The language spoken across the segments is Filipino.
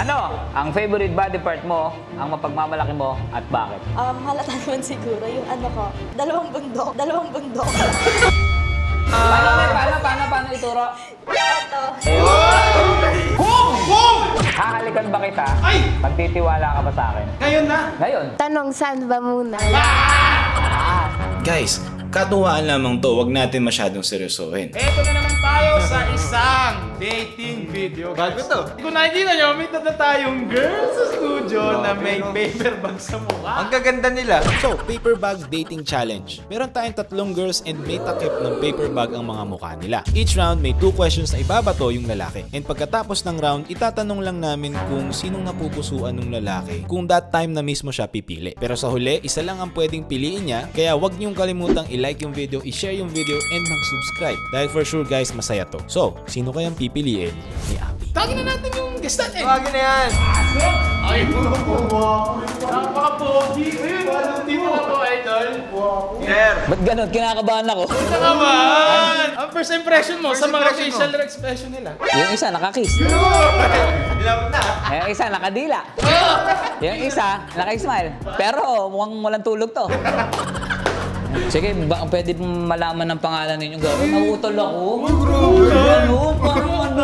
Ano ang favorite body part mo, ang mapagmamalaki mo, at bakit? Halata naman siguro yung ano ko, dalawang bundok. Paano ituro? Ito. Hahalikan ba kita? Ay! Magtitiwala ka ba sa akin? Ngayon na! Ngayon. Tanong, saan ba muna? Guys, katuwaan lamang to, wag natin masyadong seryosohin. Eto na naman tayo sa isang dating video. Bago to. Kung nakikita nyo, may tata tayong girl sa studio na may paper bag sa mukha. Ang gaganda nila. So, paper bag dating challenge. Meron tayong 3 girls and may takip ng paper bag ang mga mukha nila. Each round may 2 questions na ibabato yung lalaki. And pagkatapos ng round, itatanong lang namin kung sinong napupusuan ng lalaki kung that time na mismo siya pipili. Pero sa huli, isa lang ang pwedeng piliin niya, kaya wag niyong kalimutang i-like yung video, i-share yung video, and mag-subscribe. Dahil for sure guys, masaya to. So, sino kayang pipiliin ni Abby? Tawagin na natin yung guest natin. Tawagin na yan! Ay, napaka-pogi. Dito na po, idol. Sir! Ba't ganun? Kinakabahan ako. Ito naman! Ang first impression mo sa mga facial expression nila. Yung isa nakakiss. Alam na! Yung isa nakadila. Yung isa naka-smile. Pero mukhang walang tulog to. Sige, pwede malaman ng pangalan ninyo. Gawin, nawutol ako. Ano? Parang ano?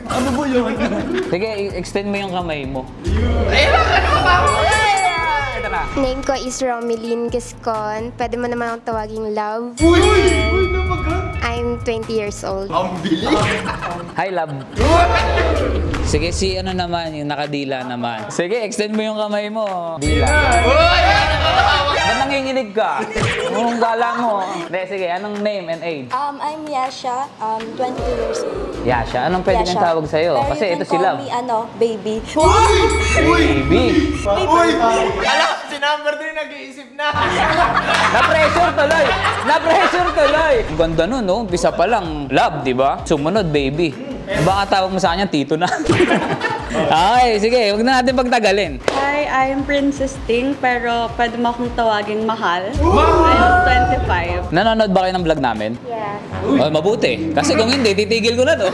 Ano ba yun? Sige, extend mo yung kamay mo. Ito na. Name ko is Romeline Gascon. Pwede mo naman akong tawaging Love. Uy! Uy, nabagan! I'm 20 years old. Ang bilis! Hi, love. Sige, si ano naman, yung nakadila naman. Sige, extend mo yung kamay mo. Dila. Uy! Ba't nanginginig ka? Anong gala mo? Hindi, sige, anong name and age? I'm Yasha, 22 years old. Yasha, anong pwede niyang tawag sa'yo? Pero Kasi you ito can si call Love. me, baby. Baby. Uy! Alam, si number 3 nag-iisip na! Na-pressure tuloy! Na-pressure tuloy! Ang ganda nun, no? Umpisa pa lang, love, di ba? Sumunod, baby. Baka tawag mo sa kanya, tito na. Okay, sige, huwag na natin pagtagalin. Hi, I'm Princess Ting, pero pwede mo akong tawagin Mahal. I'm 25. Nanonood ba kayo ng vlog namin? Yeah. Oh, mabuti. Kasi kung hindi, titigil ko na to.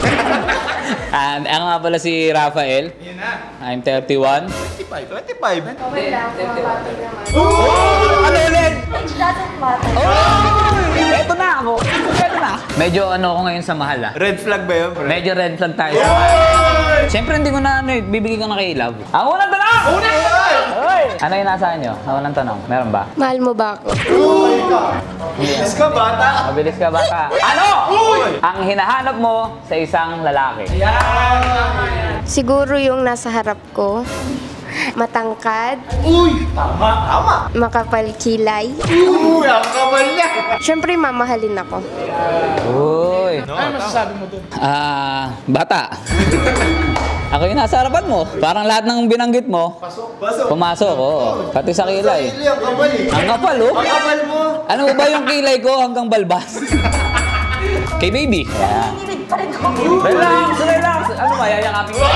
And ako nga pala si Rafael. Yan na. I'm 31. 25? Okay lang, mababag naman. Ano ulit? It doesn't matter. Oh! Eto na ako. Eto na. Medyo ano ako ngayon sa mahal ah. Red flag ba yun, pre? Medyo red flag tayo sa mahal. Siyempre hindi ko na ano eh, bibigay ko na kay Love. Ang unang tanong! Hoy! Ano yung nasa inyo? Ang unang tanong, meron ba? Mahal mo ba ako? Bilis ka, bata! Mabilis ka bata. Ano? Ang hinahanap mo sa isang lalaki. Siguro yung nasa harap ko. Matangkad, Uy! Tama! makapal kilay. Uy! Ang kapal niya! Siyempre, mamahalin ako. Uy! Ano masasabi mo dun? Bata. Ako yung nasa harapan mo. Parang lahat ng binanggit mo, Pasok! pumasok. Oo. Pati sa kilay. Hindi, ang kapal eh! Ang kapal, oh. Ang kapal mo! Ano ba yung kilay ko hanggang balbas? Kay baby. Yan. Ninilig pa rin ako. Relax. Ano ba, yayakapin ko?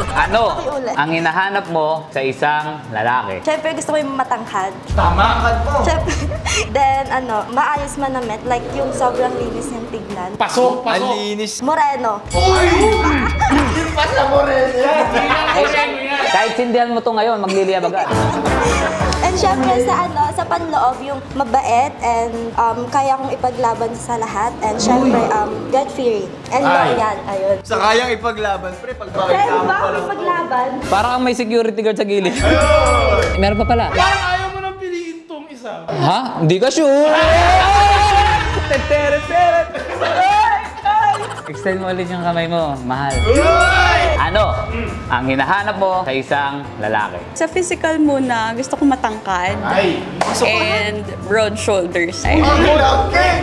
Ano ang hinahanap mo sa isang lalaki? Siyempre gusto ko yung matangkad. Tama! Siyempre, then maayos manamit. Like yung sobrang linis niyang tignan. Pasok! Ang Pasok! linis! Moreno. Uy! Hindi pa sa Morel yan! Kahit sindihan mo to ngayon, magliliyab agad. And syempre sa panloob, yung mabait and kaya kong ipaglaban sa lahat. And syempre, God-fearing. And loyal. Ayun. Sa kayang ipaglaban, pre, pag Pero bakit ba akong ipaglaban? Parang may security guard sa gilid. Meron pa pala. Parang ayaw mo nang piliin tong isa. Ha? Hindi ka sure? Extend mo ulit yung kamay mo, mahal. Ano ang hinahanap mo sa isang lalaki? Sa physical muna, gusto ko matangkad. Ay! And broad shoulders. Okay!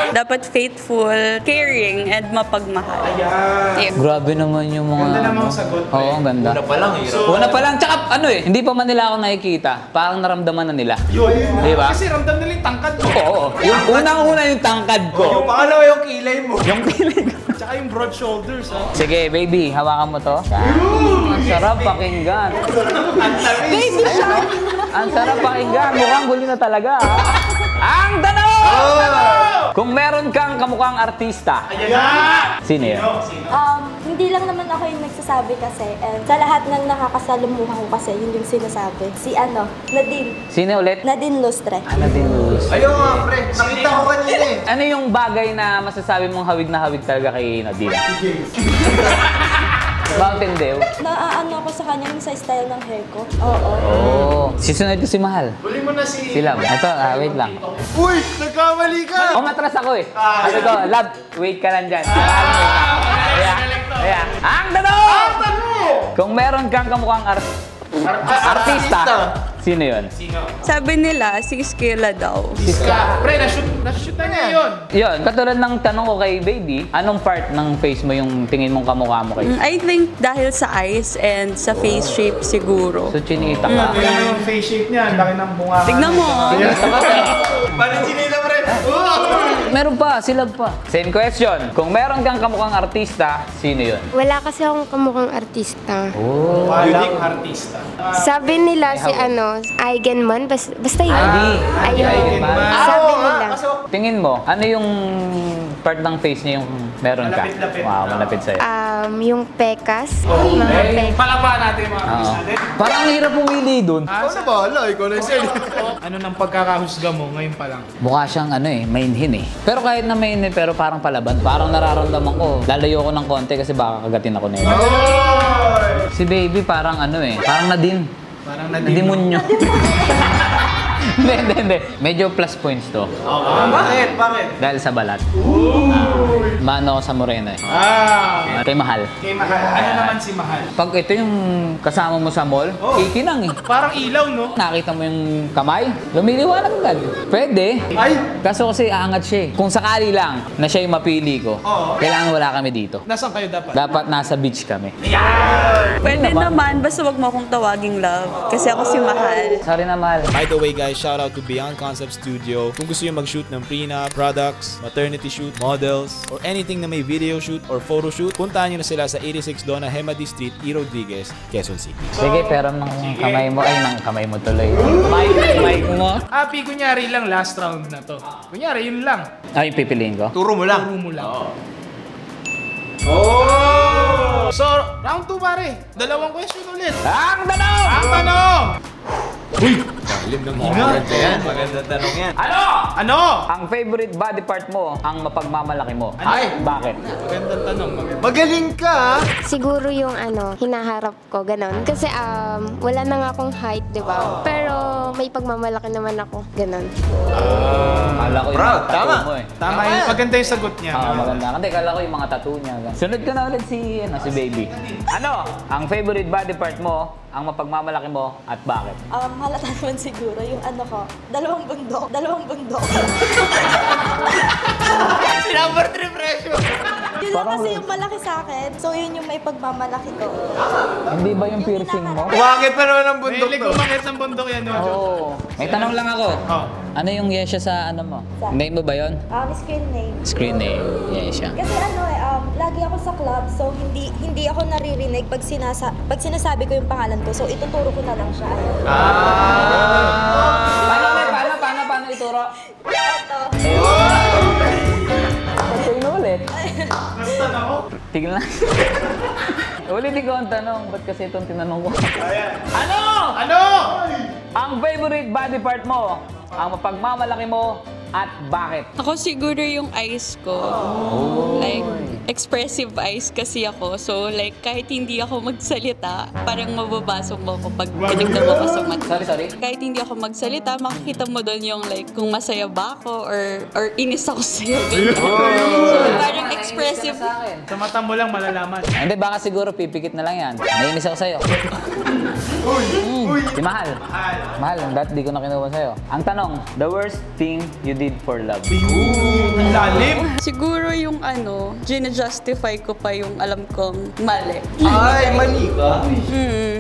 Dapat faithful, caring, and mapagmahal. Yeah. Grabe naman yung mga... Ganda namang sagot, pre. Oo, ang ganda. Una pa lang, hirap. Una pa lang, tsaka ano eh, hindi pa man nila ako nakikita. Parang naramdaman na nila. Yun! Di ba? Kasi ramdam nila yung tangkad mo. Oo, yung unang-una yung tangkad ko. Yung pangalawa yung kilay mo. Yung piling ko. Tsaka yung broad shoulders, ha? Sige, baby, hawakan mo to. Ang sarap pakinggan. Baby siya! Ang sarap pakinggan. Mukhang huli na talaga. Ang tanong! Kung meron kang kamukhang artista, sino yun? Hindi Hindi lang naman ako yung nagsasabi kasi. And sa lahat ng nakakasalumuha ko kasi, yun yung sinasabi. Si Nadine. Sino ulit? Nadine Lustre. Nadine Luz. Ayun nga, pre. Nakita ko kanina eh. Ano yung bagay na masasabi mong hawig na hawig talaga kay Nadine? Mountain Dew? Naaano ako sa kanya yung sa style ng hair ko. Oo. Oo. Sisunod ko si Mahal. Huli mo na si... Sila. Ito, wait lang. Uy! Nagkamali ka! Umatras ako eh. Sabi ko, love, wait ka lang dyan. Kaya, ang tanong! Kung meron kang kamukhang artista, sino yun? Sabi nila, si Skilla daw. Pre, na-shoot na niya yun. Yun, katulad ng tanong ko kay Baby, anong part ng face mo yung tingin mong kamukha mo kay? I think dahil sa eyes and sa face shape siguro. So, chinita ka. Tingnan mo yung face shape niya, ang laki ng bunga. Tignan mo. Paano chinita, pre? Meron pa, silab pa. Same question. Kung meron kang kamukhang artista, sino yun? Wala kasi akong kamukhang artista. Oh. Walang artista. Sabi nila si Eigenman, basta yun. Ayun. Eigenman. Sabi nila. Tingin mo, ano yung part ng face niya yung meron ka? Malapit-lapit. Wow, malapit sa'yo. Yung pekas. Mga pekas. Palaba natin mga Oo. artista natin. Parang ang hirap pumili dun. Ikaw na bahala, ikaw na yung Ano nang pagkakahusga mo ngayon pa lang? Mukha siyang mainhin eh. Pero kahit na mainhin, pero parang palaban. Parang nararamdaman ko, lalayo ko ng konti kasi baka kagatin ako nila. Si Baby parang parang Nadine. Parang Nadimonyo. Hindi. Medyo plus points to. Bakit? Dahil sa balat. Mano ako sa Moreno eh. Kay Mahal. Kay Mahal. Ano naman si Mahal? Pag ito yung kasama mo sa mall, kikinang eh. Parang ilaw, no? Nakita mo yung kamay, lumiliwanag agad. Pwede. Ay! Kaso kasi aangat siya eh. Kung sakali lang na siya yung mapili ko, kailangan wala kami dito. Nasaan kayo dapat? Dapat nasa beach kami. Pwede naman, basta wag mo akong tawaging love. Kasi ako si Mahal. Sorry na, Mahal. By the way guys, shout out to Beyond Concept Studio. Kung gusto nyo mag-shoot ng prenup, products, maternity shoot, models, or anything na may video shoot or photo shoot, puntahan nyo na sila sa 86 Dona Hemadi Street, E. Rodriguez, Quezon City. Sige, pero ng kamay mo, ng kamay mo tuloy. Mic mo. Kunyari lang last round na to. Kunyari, yun lang. Ay, pipiliin ko? Turo mo lang. So, round 2 pare. Dalawang question ulit. Ang tanong! Ang tanong! Lim ng hinga. Maganda tanong yan. Ano? Ano? Ang favorite body part mo, ang mapagmamalaki mo. Ay! Bakit? Magandang tanong. Magaling ka! Siguro yung hinaharap ko, ganon. Kasi wala na nga akong height, di ba? Pero may pagmamalaki naman ako, ganon. Kala ko yung mga tattoo mo eh. Tama yun. Maganda yung sagot niya. Maganda. Hindi, kala ko yung mga tattoo niya. Sunod ko na ulit si Baby. Ano? Ang favorite body part mo, ang mapagmamalaki mo, at bakit? Halata naman siguro yung dalawang bundok. Number 3 pressure. Yun lang kasi yung malaki sa akin. So yun yung may pagmamalaki ko. Hindi ba yung piercing mo? Bakit pa naman ang bundok to? May ng bundok yan, no? Oo. May tanong lang ako. Ano yung yesya sa mo? Name mo ba yun? Screen name. Screen name. Yesya. Kasi lagi ako sa club, so hindi ako naririnig pag sinasabi ko yung pangalan ko. So ituturo ko na lang siya. Paano ituro? Ito. Sino ulit? Basta na ako. Tigil na. Ulitin ko ang tanong. Ba't kasi itong tinanong ko? Ano? Ang favorite body part mo, ang mapagmamalaki mo, at bakit? Ako siguro yung eyes ko. Like, expressive eyes kasi ako. So, like, kahit hindi ako magsalita, parang mababasok mo ako pag pinignan mo ko sa mata. Sorry. Kahit hindi ako magsalita, makikita mo doon yung like, kung masaya ba ako or inis ako sa'yo. Ganyan. So, parang expressive. Sa mata mo lang malalaman. Hindi, baka siguro pipikit na lang yan. Nainis ako sa'yo. Si Mahal. Mahal, dati di ko na kinuha sa'yo. Ang tanong, the worst thing you did for love? Ang lalim. Siguro yung gina-justify ko pa yung alam kong mali. Ay, mali ka.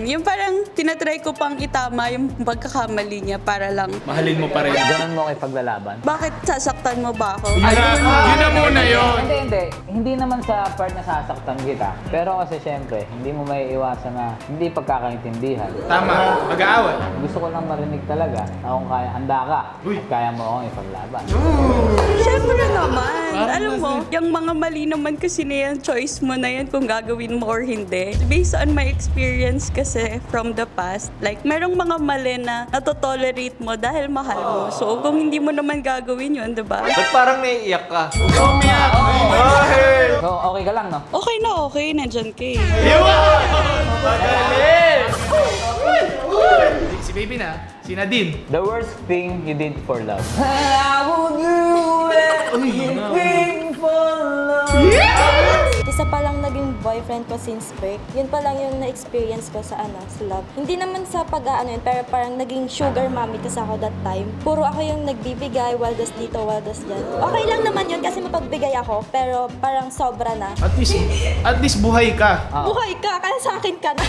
Yung parang tinatry ko pang itama yung pagkakamali niya para lang, Mahalin mo pa rin. Ganon mo kay paglalaban? bakit sasaktan mo ba ako? Yun na muna yun. Hindi. Hindi naman sa part na sasaktan kita. Pero kasi syempre, hindi mo may iwasan na hindi pagkakaintindihan. Tama. Mag-aaway. Gusto ko lang marinig talaga na kung kaya, handa ka at kaya mo akong ipaglaban. Siyempre naman. Alam mo, yung mga mali naman kasi na yan, choice mo na yan kung gagawin mo or hindi. Based on my experience kasi from the past, like merong mga mali na natotolerate mo dahil mahal mo. So kung hindi mo naman gagawin yun, diba? Ba't parang naiiyak ka? Umiyak! So, okay ka lang, no? Okay na okay, nandyan ka eh. Magaling! Si baby na, si Nadine. The worst thing you did for love. I would do anything for love. Isa pa lang naging boyfriend ko since birth. Yun pa lang yung na-experience ko sa sa love. Hindi naman sa pag-aano yun, pero parang naging sugar mommy kasi ako that time. Puro ako yung nagbibigay, waldas dito, waldas dyan. Okay lang naman yun kasi mapagbigay ako, pero parang sobra na. At least buhay ka. Buhay ka, kaya sa akin ka na.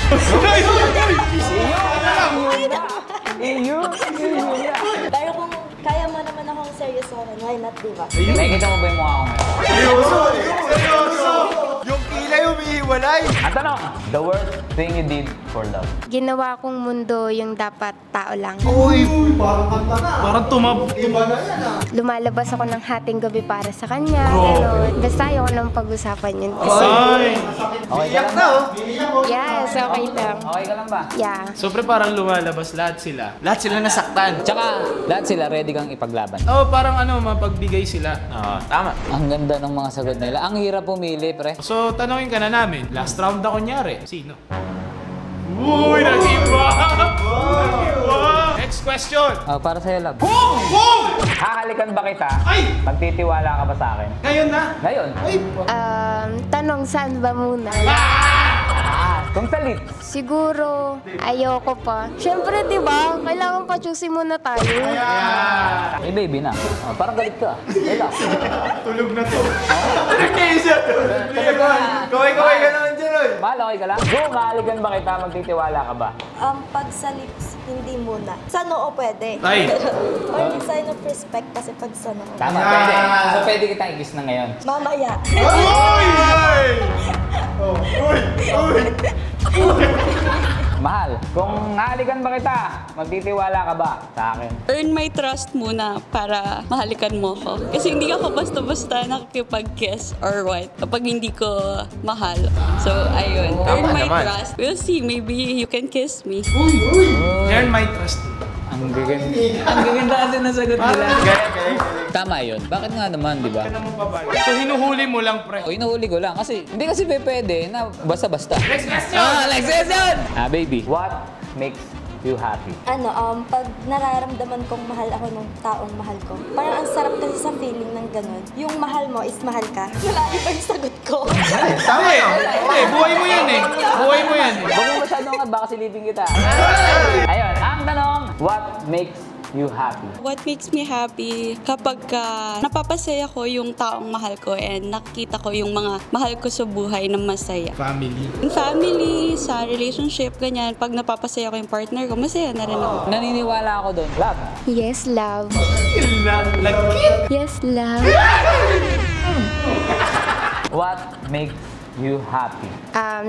Pero kung kaya mo naman akong seryosohin, why not, diba? Nakikita mo ba yung mukha ko ngayon? Seryoso! Yung kilay umihiwalay! Ang tanong, the worst thing you did for love. Ginawa kong mundo yung dapat tao lang. Uy! Parang iba na yan Lumalabas ako ng hating gabi para sa kanya. Ganun. Basta ayoko nang pag-usapan yun. Kasi, Ay! Okay ka lang ba? yes, okay lang. Okay ka lang ba? Yeah. Siyempre parang lumalabas lahat sila. Lahat sila nasaktan. Tsaka, lahat sila ready kang ipaglaban. Oo, parang mapagbigay sila. Tama. Ang ganda ng mga sagot nila. Ang hirap pumili, pre. So, tanongin ka na namin. Last round na kunyari. Sino? Uy, nag-iba! Next question. Para sa'yo, love. Boom! Boom! Hahalikan ba kita? Ay! Magtitiwala ka ba sa akin? Ngayon na! Ngayon? Ay! Tanong, saan ba muna? Kung salit. Siguro, ayoko pa. Siyempre, di ba? Kailangan pa-choosy muna tayo. Eh, baby na. Parang galit ka. Wala. Tulog na to. Kaway ka naman dyan, oy! Mahal, okay ka lang? Go, mahalikan ba kita? Magtitiwala ka ba? Pag sa lips, hindi muna. Sa noo pwede. Ay! Or yung sign of respect kasi pag sa noo. Tama, pwede. So, pwede kitang i-kiss na ngayon. Mamaya. Mahal, kung hahalikan ba kita, magtitiwala ka ba sa akin? Earn my trust muna para mahalikan mo ko. Kasi hindi ako basta-basta nakikipag-kiss or what kapag hindi ko mahal. So, ayun. Earn my trust. We'll see. Maybe you can kiss me. Earn my trust. Ang gaganda kasi ng sagot nila. Tama yun. Bakit nga naman, di ba? So, hinuhuli mo lang, pre. O, inuhuli ko lang kasi hindi kasi pwede na basta-basta. Next question! Next question! Baby, what makes you happy? Pag nararamdaman kong mahal ako ng taong mahal ko, parang ang sarap kasi sa feeling ng ganun. Yung mahal mo is mahal ka. Malalim ba yung sagot ko? Tama eh. Hindi, buhay mo yan eh. Buhay mo yan eh. Huwag mo masyadong nga, baka silipin kita. Ayun, ang tanong, what makes you happy? What makes me happy kapag napapasaya ko yung taong mahal ko and nakikita ko yung mga mahal ko sa buhay na masaya. Family. In family, sa relationship, ganyan. Pag napapasaya ko yung partner ko, masaya na rin ako. Naniniwala ako doon. Love. Yes, love. Lagkit! Yes, love. What makes you happy?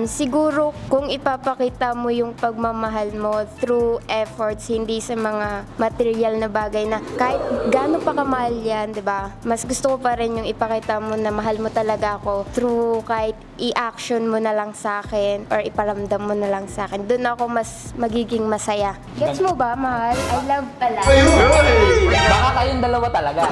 Siguro kung ipapakita mo yung pagmamahal mo through efforts, hindi sa mga material na bagay na kahit gaano pa kamahal yan, di ba? Mas gusto ko pa rin yung ipakita mo na mahal mo talaga ako through kahit i-action mo na lang sa akin or iparamdam mo na lang sa akin. Doon ako mas magiging masaya. Gets mo ba, mahal? I love pala. Baka kayong dalawa talaga.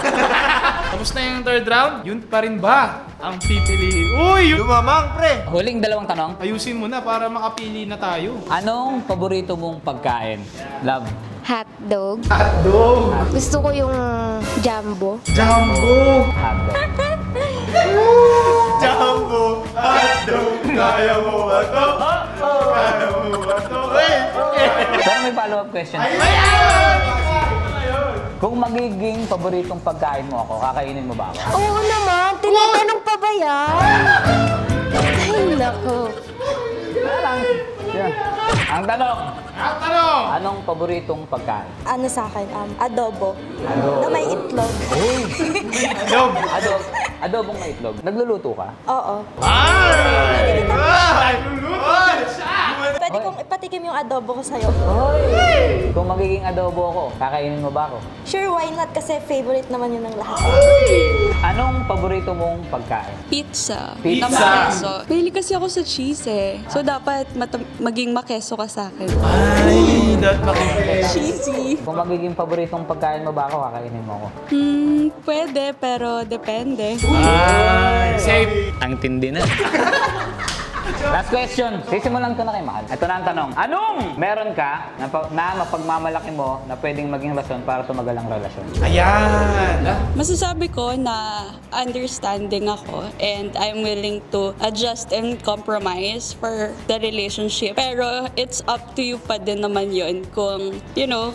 Tapos na yung third round, yun pa rin ba ang pipiliin? Uy! Lumamang, pre! Huling dalawang tanong. Ayusin mo na para makapili na tayo. Anong paborito mong pagkain? Love. Hotdog. Hotdog! Gusto ko yung jumbo. Jumbo! Hotdog. Jumbo! Hotdog! Kaya mo ba to? Kaya mo ba to? Pero may follow-up question. Kung magiging paboritong pagkain mo ako, kakainin mo ba ako? Oo naman, tinatanong pa ba yan? Ay, nako. Ang tanong, Ang tanong! anong paboritong pagkain? Ano sa akin? Adobo. Adobo. Na may itlog. Adobong may itlog. Nagluluto ka? Oo. Ay! Luluto siya! Pwede kong ipatikim matikim yung adobo ko sa'yo. Kung magiging adobo ako, kakainin mo ba ako? Sure, why not? Kasi favorite naman yun ng lahat. Anong paborito mong pagkain? Pizza. Pizza. Na makeso. Mahilig kasi ako sa cheese eh. So dapat maging makeso ka sa akin. Ay, dapat makikita. Cheesy. Kung magiging paboritong pagkain mo ba ako, kakainin mo ako? Pwede, pero depende. Ay, safe. Ang tindi na. Last question. Sisimulan ko na kay Mahal. Ito na ang tanong. Anong meron ka na mapagmamalaki mo na pwedeng maging rason para tumagal ang relasyon? Ayan. Masasabi ko na understanding ako and I'm willing to adjust and compromise for the relationship. Pero it's up to you pa din naman yun kung,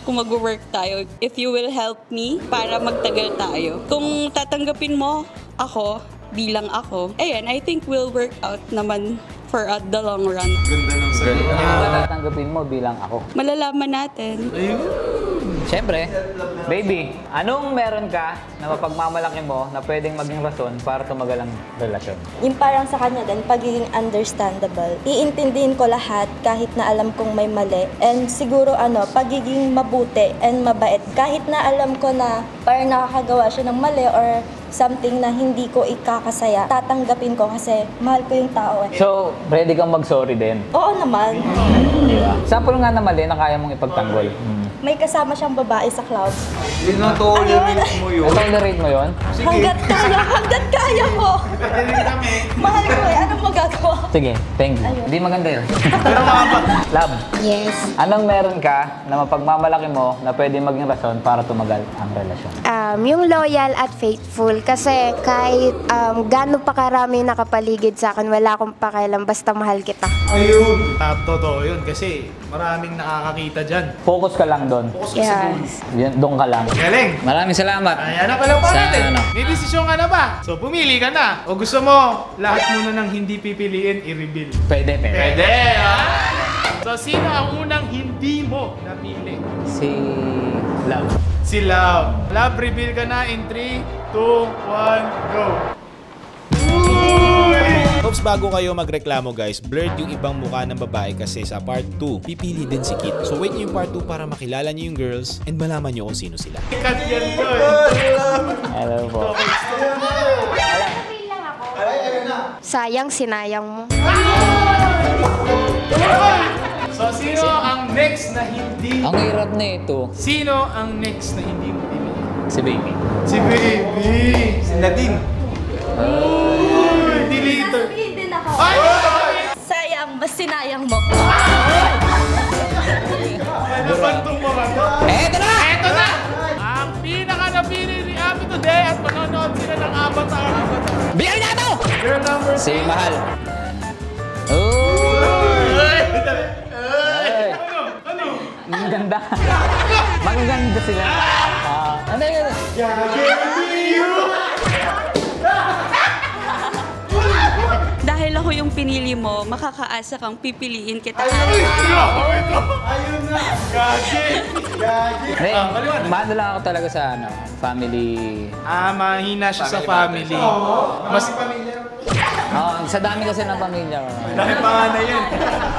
kung mag-work tayo. If you will help me para magtagal tayo. Kung tatanggapin mo ako bilang ako, ayan, I think we'll work out naman for the long run. Ganda ng sagot niya. Ano tatanggapin mo bilang ako? Malalaman natin. Siyempre, baby, anong meron ka na mapagmamalaki mo na pwedeng maging rason para tumagal ang relasyon? Yung parang sa kanya din, pagiging understandable. Iintindihin ko lahat kahit na alam kong may mali. And siguro pagiging mabuti and mabait. Kahit na alam ko na parang nakakagawa siya ng mali or something na hindi ko ikakasaya, tatanggapin ko kasi mahal ko yung tao eh. So, ready kang mag-sorry din? Oo naman. Di ba? Sample nga na mali na kaya mong ipagtanggol. May kasama siyang babae sa club. Tinotolerate mo yun. Tolerate mo yun? Hanggat kaya ko. Mahal ko eh, anong magagawa? Sige, thank you. Hindi maganda yun. Pero mga ba? Love, Yes. anong meron ka na mapagmamalaki mo na pwedeng maging rason para tumagal ang relasyon? Yung loyal at faithful kasi kahit gaano pa karami nakapaligid sa akin, wala akong pakialam basta mahal kita. Ayun. Totoo yun kasi maraming nakakakita dyan. Focus ka lang doon. Focus ka sa goal. Yes. Doon ka lang. Galing. Maraming salamat. Ayan na pala pa Sa natin. ano? May desisyon ka na ba? So pumili ka na. O gusto mo, lahat muna ng hindi pipiliin, i-reveal. Pwede. Pwede, ha? So sino ang unang hindi mo napili? Si Love. Si Love. Love, reveal ka na in 3, 2, 1, go! Oops, bago kayo magreklamo guys, blurred yung ibang mukha ng babae kasi sa part 2, pipili din si Kit. So wait nyo yung part 2 para makilala nyo yung girls and malaman nyo kung sino sila. Ikat yan doon. Hello po. Sayang, sinayang mo. So sino ang next na hindi? Ang hirap na ito. Sino ang next na hindi mo pili? Si Baby. Si Baby! Si Nadine. Uy! Deleter. Sasabihin din ako. Ay! Sayang, mas sinayang mo. Nabantong mo ba ito? Eto na! Eto na! Ang pinaka napili ni Abby today at manonood sila ng Avatar. Bigyan niya ito! Girl number Si 6. Mahal. Oh! Ay! Ano? Ang ganda. Magaganda sila. Ano yun? Dahil ako yung pinili mo, makakaasa kang pipiliin kita. Ayun na! Gagi! Gagi! Mahal lang ako talaga sa family. Mahina siya sa family. Mas Sa dami kasi ng pamilya. dahil panganay yan.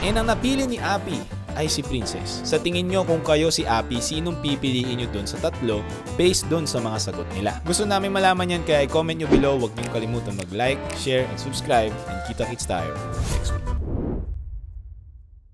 And ang napili ni Appy ay si Princess. Sa tingin nyo kung kayo si Appy, sinong pipiliin nyo dun sa tatlo based dun sa mga sagot nila? Gusto namin malaman yan kaya i-comment nyo below. Huwag nyo kalimutan mag-like, share, and subscribe. And kita-kits tayo next week.